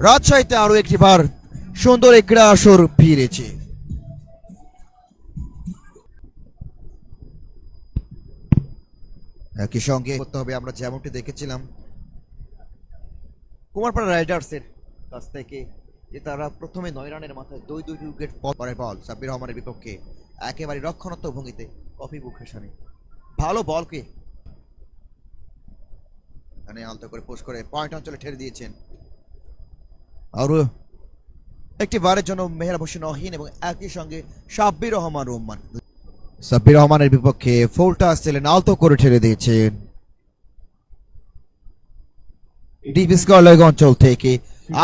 রাজশাহীতে আরো একটিবার সুন্দর এই ক্রীড়া আসর ফিরেছে। একই সঙ্গে করতে হবে আমরা যেমনটি দেখেছিলাম কুমারপাড়া রাইডার্সের কাছ থেকে যে তারা প্রথমে 9 রানের মাথায় 2 উইকেট পরে বল সাব্বির রহমানের বিপক্ষে একেবারে রক্ষণাত্মক ভঙ্গিতে কফি বুকের সামনে ভালো বলকে এখানে আলতো করে পোস্ট করে পয়েন্ট অঞ্চলে ঠেলে দিয়েছেন। আরো একটি বারের জন্য মেহেরাব হোসেন অহিন এবং একই সঙ্গে সাব্বির রহমান সাব্বির রহমানের বিপক্ষে ফুলটা ছিলেন আলতো করে ঠেলে দিয়েছেন ডিপ স্কয়ার লেগ অঞ্চল থেকে।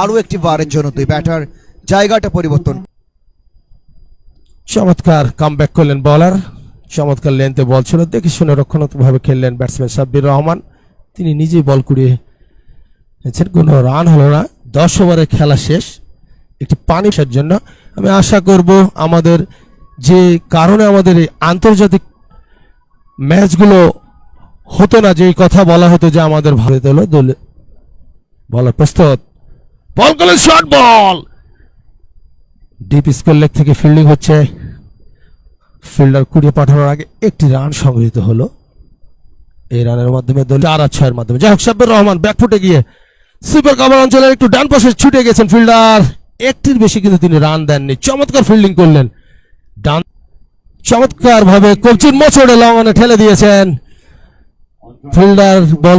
আরো একটি বারের জন্য 2 ব্যাটার জায়গাটা পরিবর্তন। চমৎকার কামব্যাক করলেন বলার, চমৎকার লেন্থে বল ছিল, দেখে শুনে রক্ষণাত্মকভাবে খেললেন ব্যাটসম্যান সাব্বির রহমান। তিনি নিজেই বল কুড়িয়ে কোনো রান হলো না। 10 ওভারে খেলা শেষ। একটি পানির জন্য আমি আশা করব আমাদের যে কারণে আমাদের এই আন্তর্জাতিক ম্যাচগুলো হতো না, যে কথা বলা হতো যে আমাদের ভারত হলো দল বলার প্রস্তুত, বল করলেন short ball, deep square leg থেকে ফিল্ডিং হচ্ছে। ফিল্ডার কুড়িয়ে পাঠানোর আগে একটি রান সংগৃহীত হলো। এই রানের মাধ্যমে দল 4-6-এর মাধ্যমে। যাই হোক, সাব্বির রহমান ব্যাকফুটে গিয়ে সুপার কভার অঞ্চলের একটু ডান পাশে ছুটে গেছেন ফিল্ডার, একটির বেশি কিন্তু তিনি রান দেননি। চমৎকার ফিল্ডিং করলেন, ডান চমৎকার ভাবে কবচির মোচড়ে লঙ্ঘনে ঠেলে দিয়েছেন ফিল্ডার বল